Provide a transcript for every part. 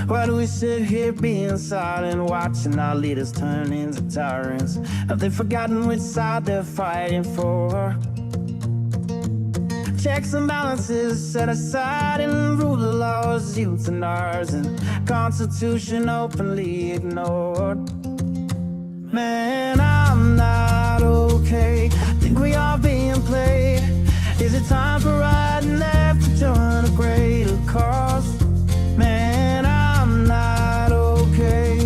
Why do we sit here being silent, watching our leaders turn into tyrants? Have they forgotten which side they're fighting for? Checks and balances set aside and rule of laws, youth and ours, and Constitution openly ignored. Man, I'm not okay. Think we are being played. Is it time for right and left to join a greater cause? Man, I'm not okay.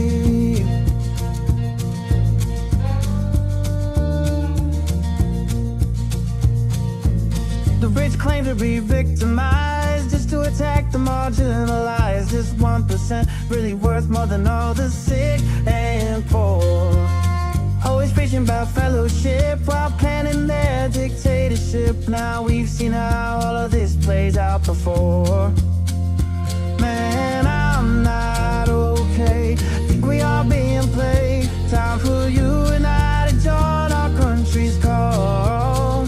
The rich claim to be victimized just to attack the marginalized. Is 1% really worth more than all the sick and poor? Always preaching about fellowship while planning their dictatorship. Now we've seen how all of this plays out before. Man, I'm not okay. Think we are being played. Time for you and I to join our country's call.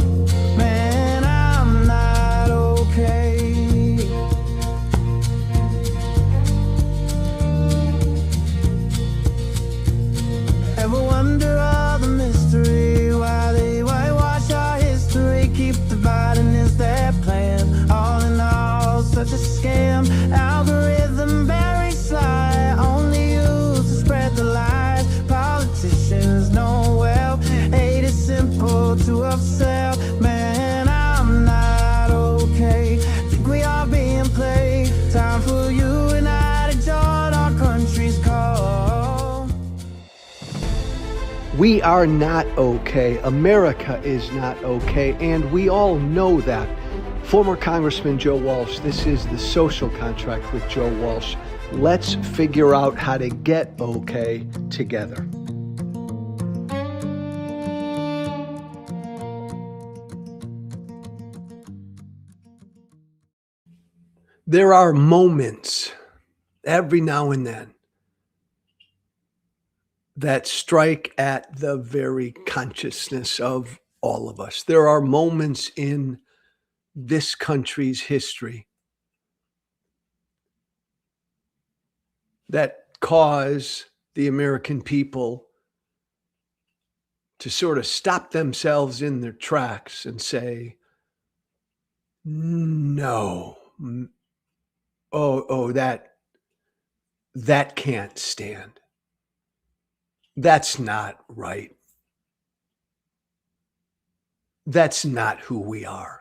Man, I'm not okay. Ever wonder all the mystery, why they whitewash our history, keep dividing is their plan? All in all, such a scam. Algorithm very sly, only used to spread the lies. Politicians know well, hate is simple to upsell. Man, I'm not okay. Think we are being played. Time for you and I to join our country's call. We are not okay. America is not okay, and we all know that. Former Congressman Joe Walsh, this is The Social Contract with Joe Walsh. Let's figure out how to get okay together. There are moments every now and then that strike at the very consciousness of all of us. There are moments in this country's history that cause the American people to sort of stop themselves in their tracks and say, no, that can't stand. That's not right. That's not who we are.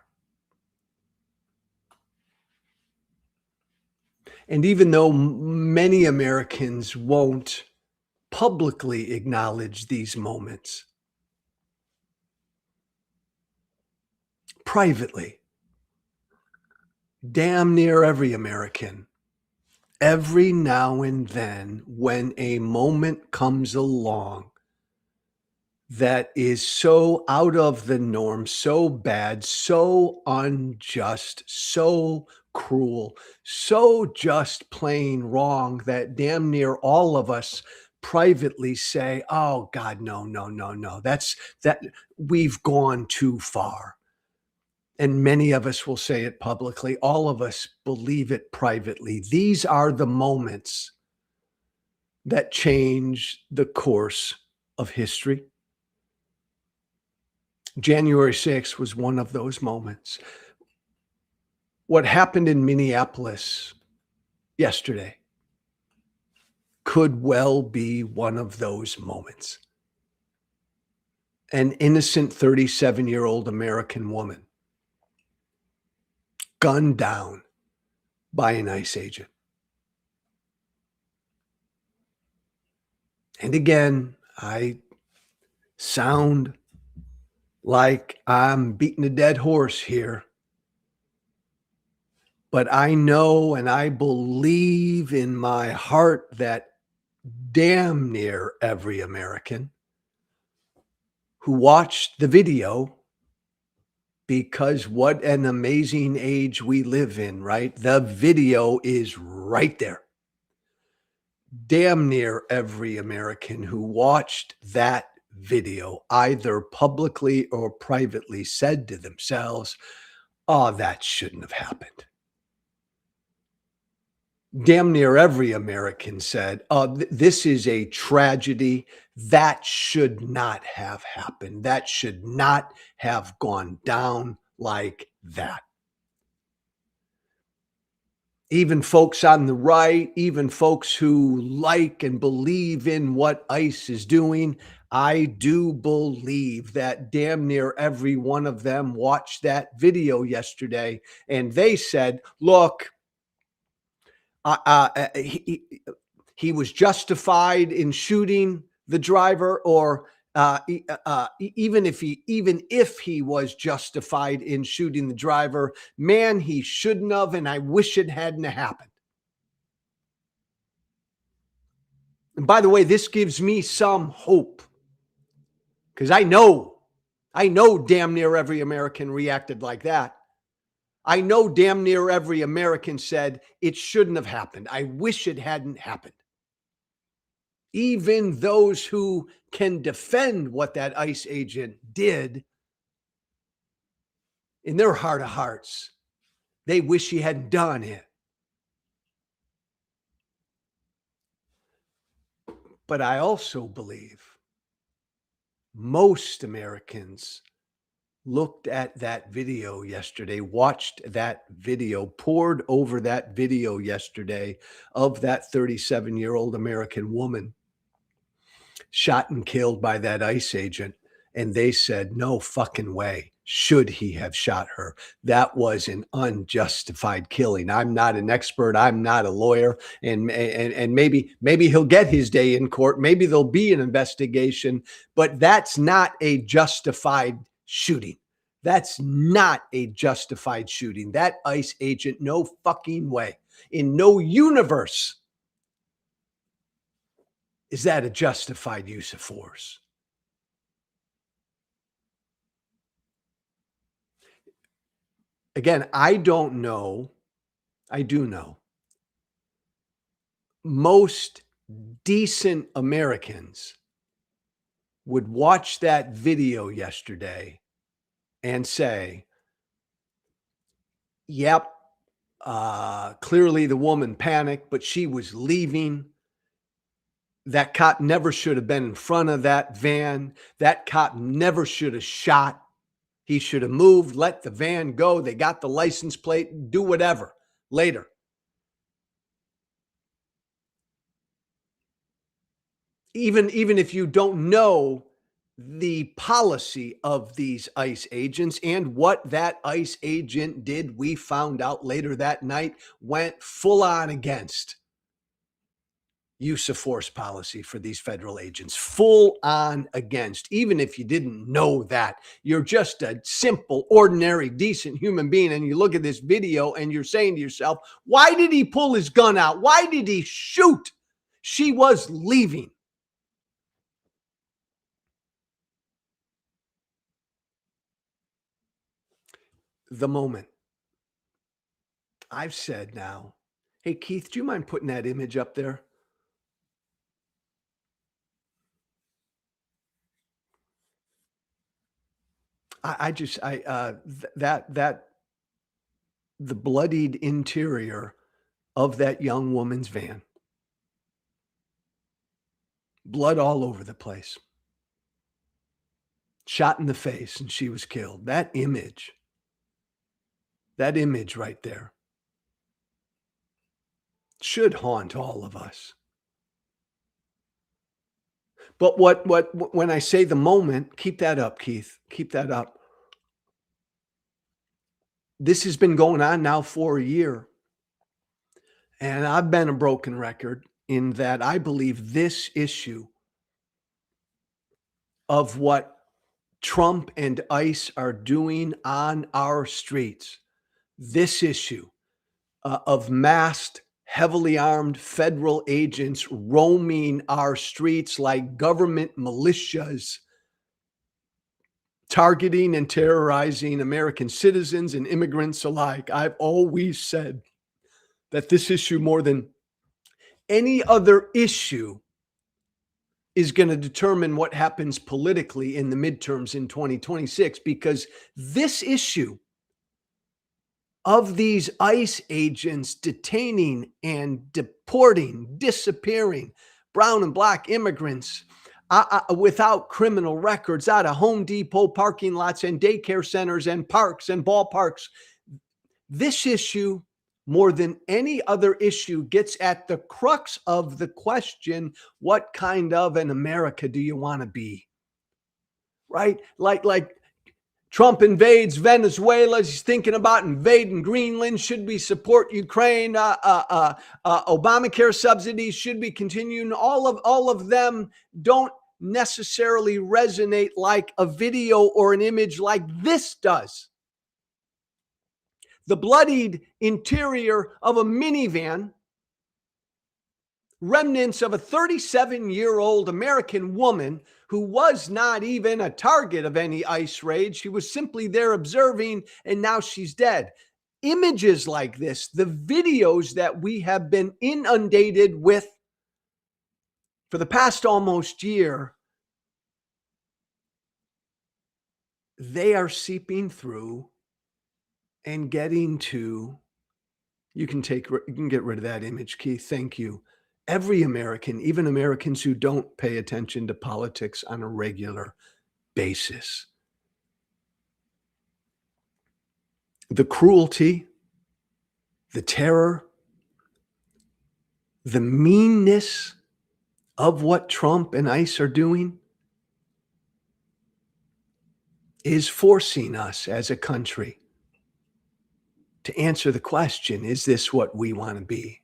And even though many Americans won't publicly acknowledge these moments, privately, damn near every American, every now and then, when a moment comes along that is so out of the norm, so bad, so unjust, so cruel, so just plain wrong, that damn near all of us privately say, oh God, no, we've gone too far. And many of us will say it publicly. All of us believe it privately. These are the moments that change the course of history. January 6th was one of those moments. What happened in Minneapolis yesterday could well be one of those moments. An innocent 37-year-old American woman gunned down by an ICE agent. And again, I sound like I'm beating a dead horse here, but I know and I believe in my heart that damn near every American who watched the video, because what an amazing age we live in, right? The video is right there. Damn near every American who watched that video, either publicly or privately, said to themselves, oh, that shouldn't have happened. damn near every American said, this is a tragedy. That should not have happened. That should not have gone down like that." Even folks on the right, even folks who like and believe in what ICE is doing, I do believe that damn near every one of them watched that video yesterday and they said, look, uh, uh, uh, he, he was justified in shooting the driver, or even if he was justified in shooting the driver, man, he shouldn't have, and I wish it hadn't happened. And by the way, this gives me some hope because I know damn near every American reacted like that. I know damn near every American said it shouldn't have happened. I wish it hadn't happened. Even those who can defend what that ICE agent did, in their heart of hearts, they wish he hadn't done it. But I also believe most Americans looked at that video yesterday, watched that video, pored over that video yesterday of that 37-year-old American woman shot and killed by that ICE agent. And they said, no fucking way should he have shot her. That was an unjustified killing. I'm not an expert. I'm not a lawyer. And maybe he'll get his day in court. Maybe there'll be an investigation, but that's not a justified shooting. That's not a justified shooting. That ICE agent, no fucking way, in no universe is that a justified use of force. Again, I don't know. I do know. Most decent Americans would watch that video yesterday and say, yep, clearly the woman panicked, but she was leaving. That cop never should have been in front of that van. That cop never should have shot. He should have moved, let the van go. They got the license plate, do whatever later. Even if you don't know the policy of these ICE agents and what that ICE agent did, we found out later that night, went full on against use of force policy for these federal agents, full on against. Even if you didn't know that, you're just a simple, ordinary, decent human being, and you look at this video and you're saying to yourself, why did he pull his gun out? Why did he shoot? She was leaving. The moment. I've said now, hey, Keith, do you mind putting that image up there? That the bloodied interior of that young woman's van, blood all over the place, shot in the face, and she was killed. That image right there should haunt all of us. But when I say the moment, keep that up, Keith. Keep that up. This has been going on now for a year. And I've been a broken record in that I believe this issue of what Trump and ICE are doing on our streets, this issue of masked, heavily armed federal agents roaming our streets like government militias, targeting and terrorizing American citizens and immigrants alike. I've always said that this issue, more than any other issue, is going to determine what happens politically in the midterms in 2026, because this issue of these ICE agents detaining and deporting, disappearing brown and black immigrants without criminal records out of Home Depot parking lots and daycare centers and parks and ballparks. This issue, more than any other issue, gets at the crux of the question: what kind of an America do you want to be? Right? Like Trump invades Venezuela. He's thinking about invading Greenland. Should we support Ukraine? Obamacare subsidies, should we continue? All of them don't necessarily resonate like a video or an image like this does. The bloodied interior of a minivan, remnants of a 37-year-old American woman who was not even a target of any ICE raid. She was simply there observing, and now she's dead. Images like this, the videos that we have been inundated with for the past almost year, they are seeping through and getting to, you can get rid of that image, Keith. Thank you. Every American, even Americans who don't pay attention to politics on a regular basis. The cruelty, the terror, the meanness of what Trump and ICE are doing is forcing us as a country to answer the question: is this what we want to be?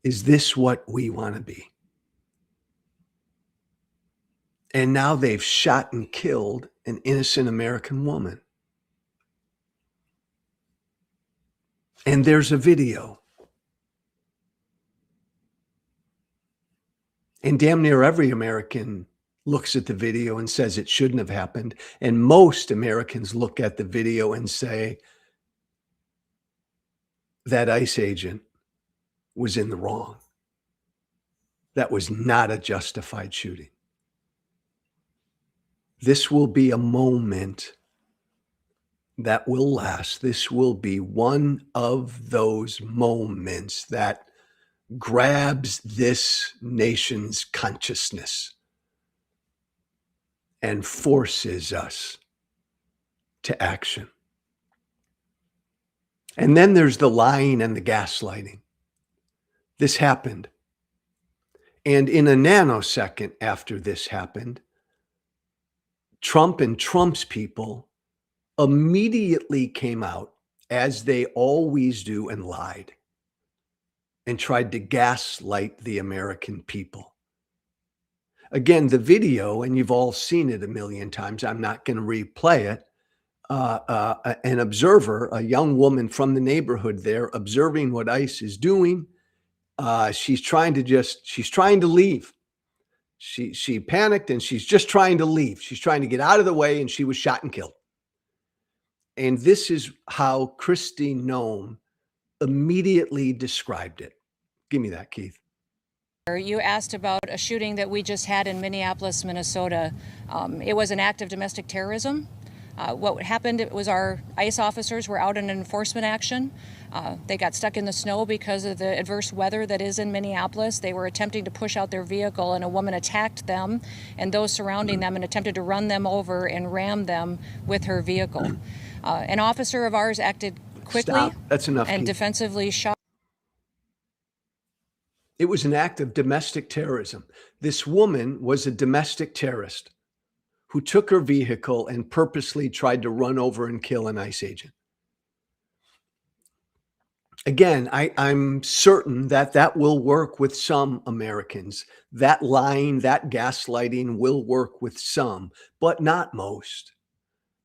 Is this what we want to be? And now they've shot and killed an innocent American woman. And there's a video. And damn near every American looks at the video and says it shouldn't have happened. And most Americans look at the video and say that ICE agent was in the wrong. That was not a justified shooting. This will be a moment that will last. This will be one of those moments that grabs this nation's consciousness and forces us to action. And then there's the lying and the gaslighting. This happened. And in a nanosecond after this happened, Trump and Trump's people immediately came out, as they always do, and lied and tried to gaslight the American people. Again, the video, and you've all seen it a million times, I'm not going to replay it. An observer, a young woman from the neighborhood there, observing what ICE is doing. She's trying to leave. She panicked and she's just trying to leave. She's trying to get out of the way, and she was shot and killed. And this is how Kristi Noem immediately described it. Give me that, Keith. You asked about a shooting that we just had in Minneapolis, Minnesota. It was an act of domestic terrorism. What happened, it was our ICE officers were out in an enforcement action. They got stuck in the snow because of the adverse weather that is in Minneapolis. They were attempting to push out their vehicle, and a woman attacked them and those surrounding them and attempted to run them over and ram them with her vehicle. An officer of ours acted quickly. Stop. That's enough, and Keith. defensively shot. It was an act of domestic terrorism. This woman was a domestic terrorist who took her vehicle and purposely tried to run over and kill an ICE agent. Again, I'm certain that will work with some Americans. That lying, that gaslighting will work with some, but not most.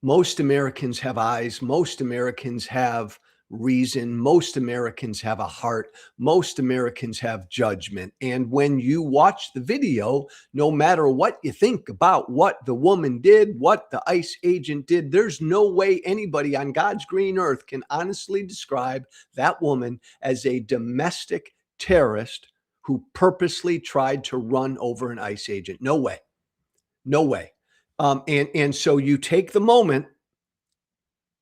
Most Americans have eyes. Most Americans have reason. Most Americans have a heart. Most Americans have judgment. And when you watch the video, no matter what you think about what the woman did, what the ICE agent did, there's no way anybody on God's green earth can honestly describe that woman as a domestic terrorist who purposely tried to run over an ICE agent. No way. No way. And so you take the moment,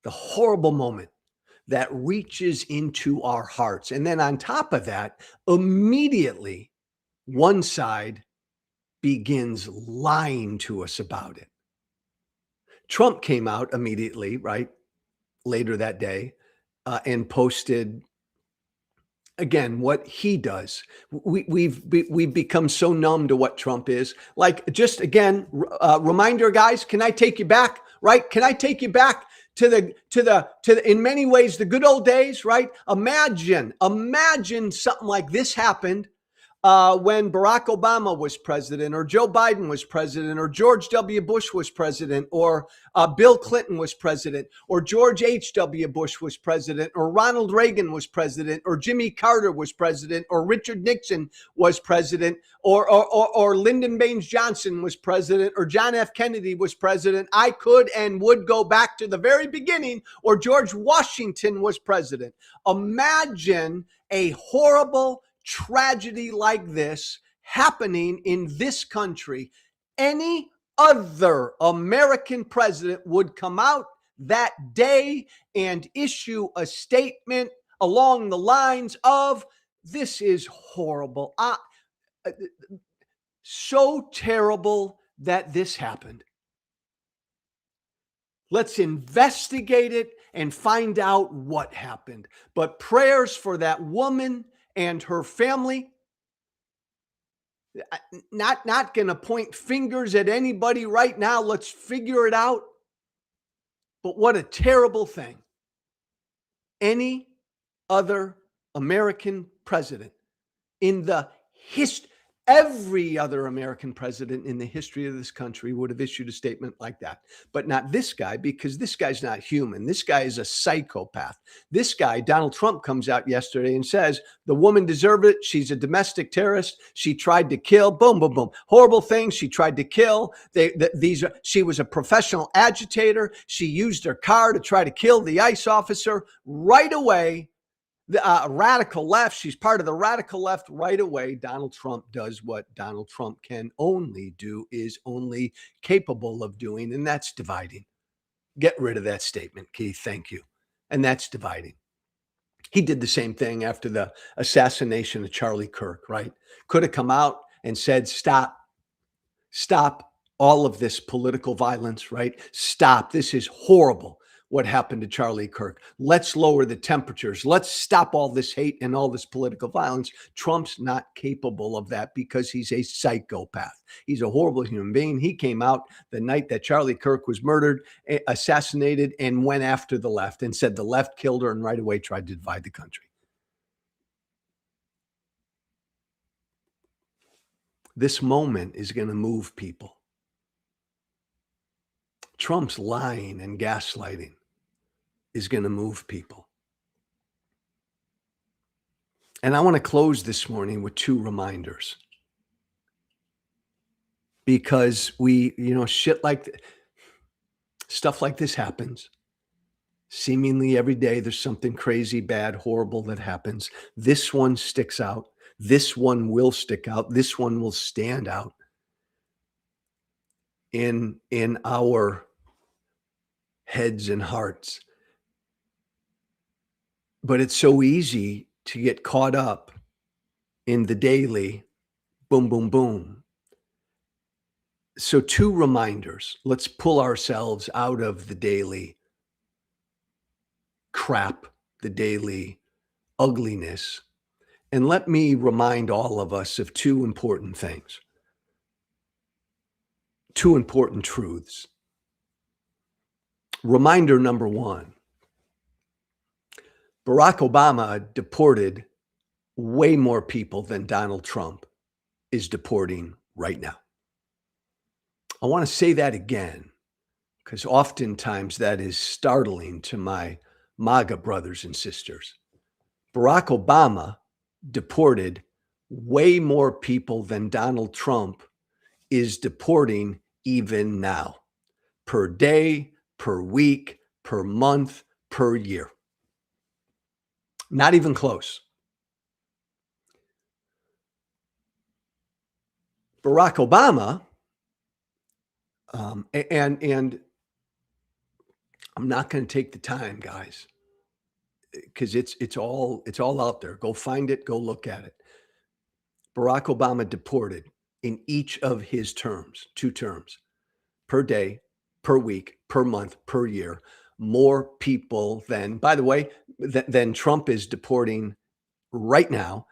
the horrible moment, that reaches into our hearts. And then on top of that, immediately one side begins lying to us about it. Trump came out immediately, right, later that day, and posted again what he does. We've become so numb to what Trump is. Like, just again, reminder, guys. Can I take you back? Right? Can I take you back to the in many ways the good old days? Right? Imagine something like this happened when Barack Obama was president, or Joe Biden was president, or George W. Bush was president, or Bill Clinton was president, or George H.W. Bush was president, or Ronald Reagan was president, or Jimmy Carter was president, or Richard Nixon was president, or Lyndon Baines Johnson was president, or John F. Kennedy was president. I could and would go back to the very beginning, or George Washington was president. Imagine a horrible tragedy like this happening in this country. Any other American president would come out that day and issue a statement along the lines of, this is horrible. So terrible that this happened. Let's investigate it and find out what happened. But prayers for that woman and her family. Not going to point fingers at anybody right now. Let's figure it out. But what a terrible thing. Any other American president in the history, every other American president in the history of this country would have issued a statement like that. But not this guy, because this guy's not human. This guy is a psychopath. This guy, Donald Trump, comes out yesterday and says the woman deserved it. She's a domestic terrorist. She tried to kill. Boom, boom, boom. Horrible things. She tried to kill. She was a professional agitator. She used her car to try to kill the ICE officer. Right away, the radical left, she's part of the radical left. Right away, Donald Trump does what Donald Trump can only do, is only capable of doing, and that's dividing. Get rid of that statement, Keith. Thank you. And that's dividing. He did the same thing after the assassination of Charlie Kirk, right? Could have come out and said, stop all of this political violence, right? Stop. This is horrible, what happened to Charlie Kirk. Let's lower the temperatures. Let's stop all this hate and all this political violence. Trump's not capable of that because he's a psychopath. He's a horrible human being. He came out the night that Charlie Kirk was murdered, assassinated, and went after the left and said the left killed her, and right away tried to divide the country. This moment is going to move people. Trump's lying and gaslighting is going to move people. And I want to close this morning with two reminders. Because stuff like this happens. Seemingly every day there's something crazy, bad, horrible that happens. This one sticks out. This one will stick out. This one will stand out in our heads and hearts. But it's so easy to get caught up in the daily boom, boom, boom. So two reminders. Let's pull ourselves out of the daily crap, the daily ugliness. And let me remind all of us of two important things. Two important truths. Reminder number one. Barack Obama deported way more people than Donald Trump is deporting right now. I want to say that again, because oftentimes that is startling to my MAGA brothers and sisters. Barack Obama deported way more people than Donald Trump is deporting even now, per day, per week, per month, per year. Not even close. Barack Obama, and I'm not going to take the time, guys, because it's all out there. Go find it. Go look at it. Barack Obama deported in each of his terms, 2 terms, per day, per week, per month, per year, more people than, by the way, than Trump is deporting right now.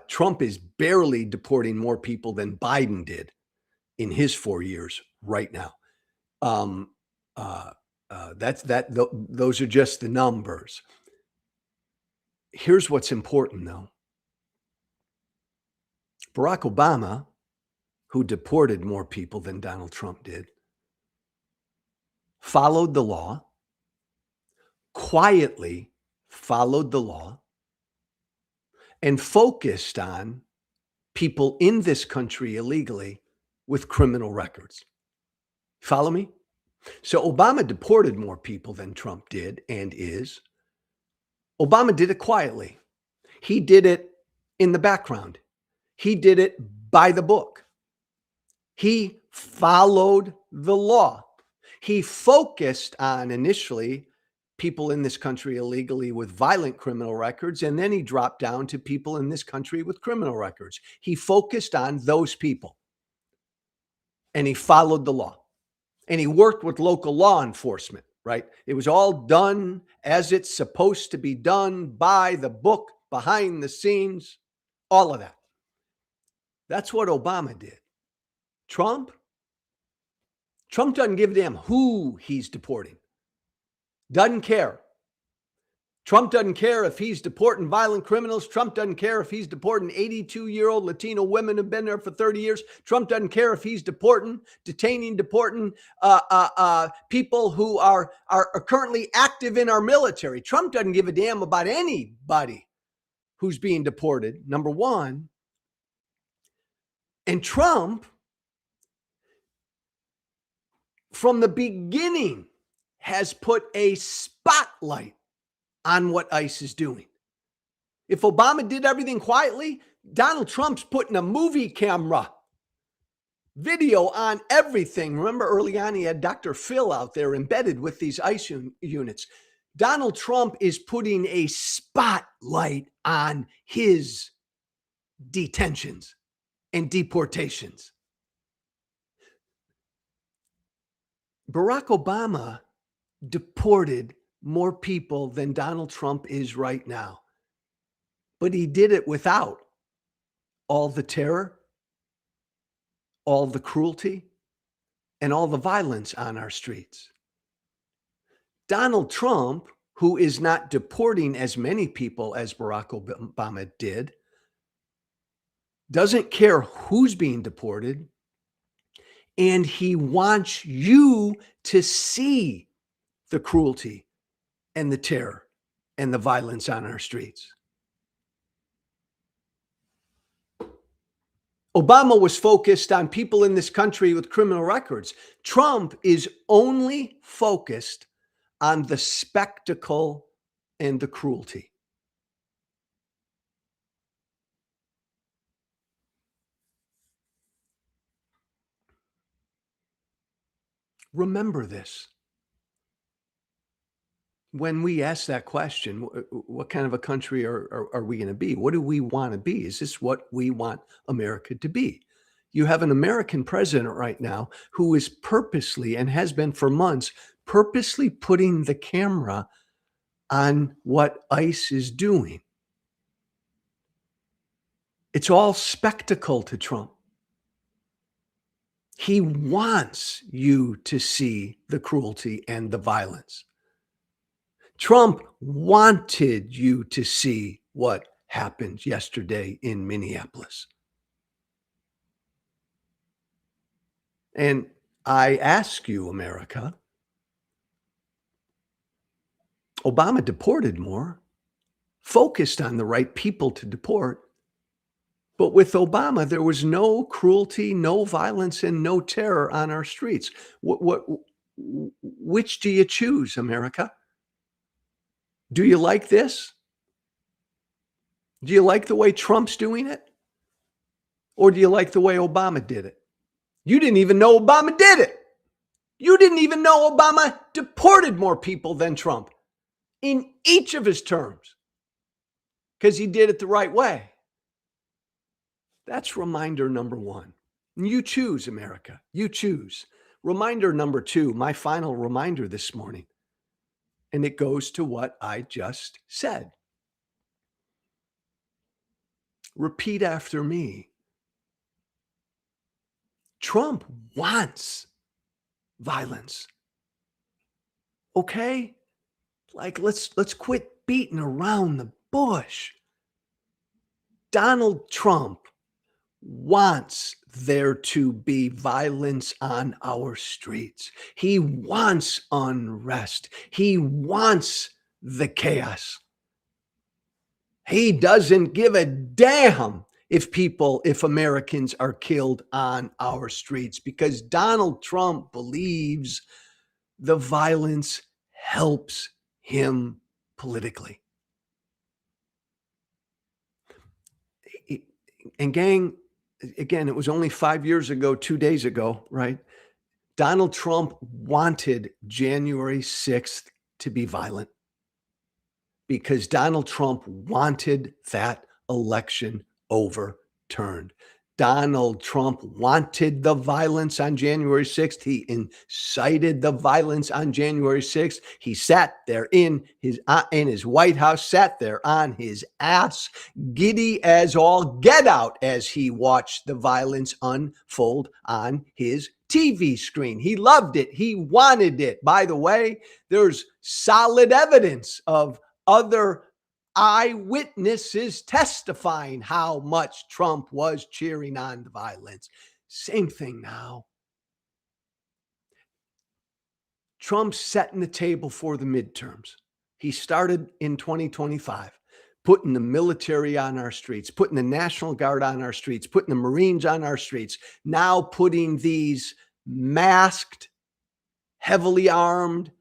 Trump is barely deporting more people than Biden did in his 4 years right now. Those are just the numbers. Here's what's important, though. Barack Obama, who deported more people than Donald Trump did, followed the law, quietly followed the law, and focused on people in this country illegally with criminal records. Follow me? So Obama deported more people than Trump did and is. Obama did it quietly. He did it in the background. He did it by the book. He followed the law. He focused on initially people in this country illegally with violent criminal records, and then he dropped down to people in this country with criminal records. He focused on those people, and he followed the law, and he worked with local law enforcement, right? It was all done as it's supposed to be done, by the book, behind the scenes, all of that. That's what Obama did. Trump doesn't give a damn who he's deporting. Doesn't care. Trump doesn't care if he's deporting violent criminals. Trump doesn't care if he's deporting 82-year-old Latino women who've been there for 30 years. Trump doesn't care if he's deporting people who are currently active in our military. Trump doesn't give a damn about anybody who's being deported, number one. And Trump, from the beginning, has put a spotlight on what ICE is doing. If Obama did everything quietly, Donald Trump's putting a movie camera video on everything. Remember, early on, he had Dr. Phil out there embedded with these ICE units. Donald Trump is putting a spotlight on his detentions and deportations. Barack Obama deported more people than Donald Trump is right now, but he did it without all the terror, all the cruelty, and all the violence on our streets. Donald Trump, who is not deporting as many people as Barack Obama did, doesn't care who's being deported, and he wants you to see the cruelty and the terror and the violence on our streets. Obama was focused on people in this country with criminal records. Trump is only focused on the spectacle and the cruelty. Remember this. When we ask that question, what kind of a country are we going to be? What do we want to be? Is this what we want America to be? You have an American president right now who is purposely, and has been for months, purposely putting the camera on what ICE is doing. It's all spectacle to Trump. He wants you to see the cruelty and the violence. Trump wanted you to see what happened yesterday in Minneapolis. And I ask you, America, Obama deported more, focused on the right people to deport. But with Obama, there was no cruelty, no violence, and no terror on our streets. Which do you choose, America? Do you like this? Do you like the way Trump's doing it? Or do you like the way Obama did it? You didn't even know Obama did it. You didn't even know Obama deported more people than Trump in each of his terms because he did it the right way. That's reminder number one. You choose, America. You choose. Reminder number two, my final reminder this morning. And it goes to what I just said. Repeat after me. Trump wants violence. Okay? Like, let's quit beating around the bush. Donald Trump wants there to be violence on our streets. He wants unrest. He wants the chaos. He doesn't give a damn if Americans are killed on our streets, because Donald Trump believes the violence helps him politically. And gang, again, it was only 5 years ago, 2 days ago, right? Donald Trump wanted January 6th to be violent because Donald Trump wanted that election overturned. Donald Trump wanted the violence on January 6th. He incited the violence on January 6th. He sat there in his White House, sat there on his ass, giddy as all get out as he watched the violence unfold on his TV screen. He loved it. He wanted it. By the way, there's solid evidence of other eyewitnesses testifying how much Trump was cheering on the violence. Same thing now. Trump's setting the table for the midterms. He started in 2025, putting the military on our streets, putting the National Guard on our streets, putting the Marines on our streets, now putting these masked, heavily armed,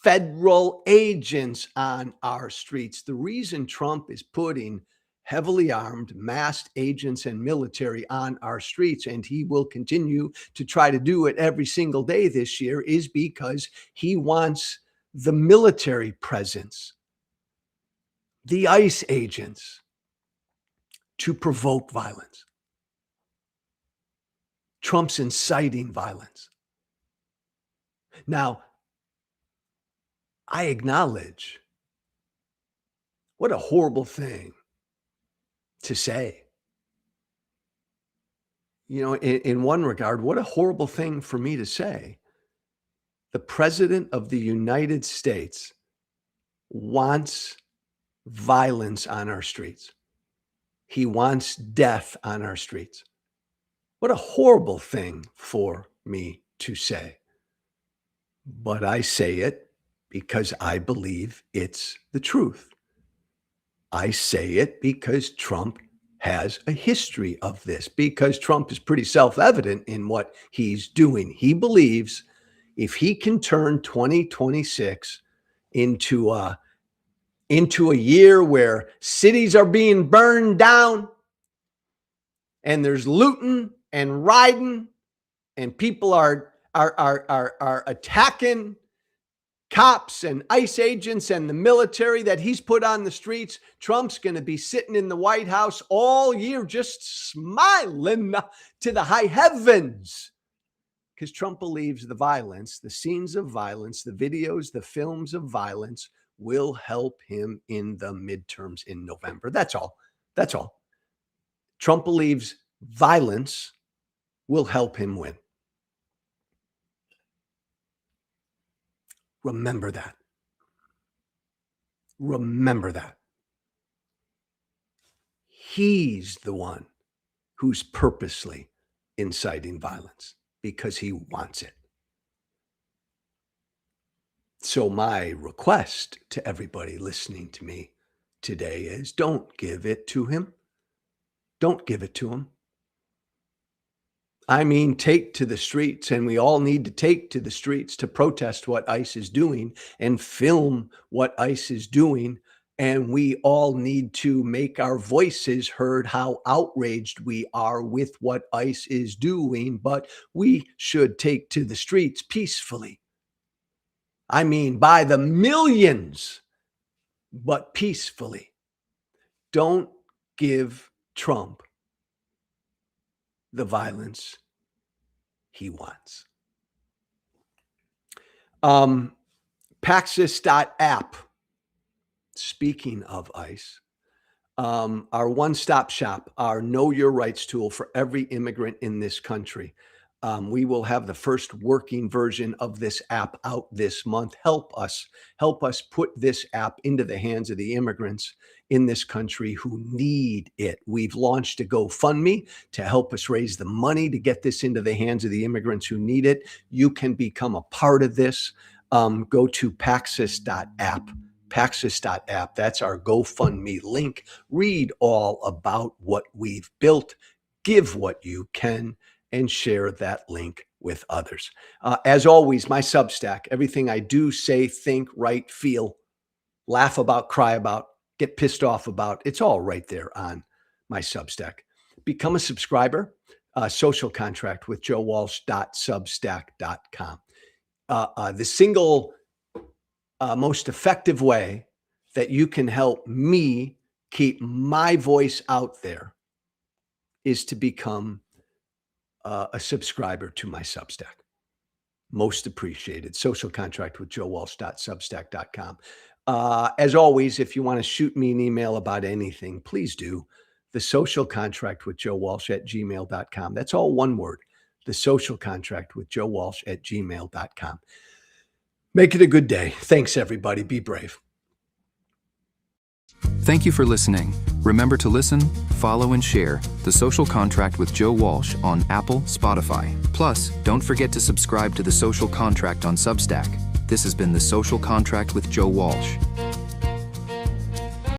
federal agents on our streets. The reason Trump is putting heavily armed, masked agents and military on our streets, and he will continue to try to do it every single day this year, is because he wants the military presence, the ICE agents, to provoke violence. Trump's inciting violence. Now, I acknowledge what a horrible thing to say. You know, in one regard, what a horrible thing for me to say. The President of the United States wants violence on our streets. He wants death on our streets. What a horrible thing for me to say. But I say it because I believe it's the truth. I say it because Trump has a history of this, because Trump is pretty self-evident in what he's doing. He believes if he can turn 2026 into a year where cities are being burned down and there's looting and rioting and people are attacking cops and ICE agents and the military that he's put on the streets, Trump's going to be sitting in the White House all year just smiling to the high heavens, because Trump believes the violence, the scenes of violence, the videos, the films of violence will help him in the midterms in November. That's all. That's all. Trump believes violence will help him win. Remember that. Remember that. He's the one who's purposely inciting violence because he wants it. So my request to everybody listening to me today is don't give it to him. Don't give it to him. I mean, take to the streets, and we all need to take to the streets to protest what ICE is doing and film what ICE is doing. And we all need to make our voices heard how outraged we are with what ICE is doing, but we should take to the streets peacefully. I mean, by the millions but peacefully. Don't give Trump the violence he wants. Paxos.app, speaking of ICE, our one-stop shop, our Know Your Rights tool for every immigrant in this country. We will have the first working version of this app out this month. Help us put this app into the hands of the immigrants in this country who need it. We've launched a GoFundMe to help us raise the money to get this into the hands of the immigrants who need it. You can become a part of this. Go to Paxos.app. Paxos.app. That's our GoFundMe link. Read all about what we've built. Give what you can and share that link with others. As always, my Substack, everything I do, say, think, write, feel, laugh about, cry about, get pissed off about, it's all right there on my Substack. Become a subscriber, Social Contract with joewalsh.substack.com. The single most effective way that you can help me keep my voice out there is to become a subscriber to my Substack. Most appreciated. Social Contract with joewalsh.substack.com. As always, if you want to shoot me an email about anything, please do. The Social Contract with joewalsh@gmail.com. That's all one word. The Social Contract with joewalsh@gmail.com. Make it a good day. Thanks, everybody. Be brave. Thank you for listening. Remember to listen, follow, and share The Social Contract with Joe Walsh on Apple, Spotify. Plus, don't forget to subscribe to The Social Contract on Substack. This has been The Social Contract with Joe Walsh.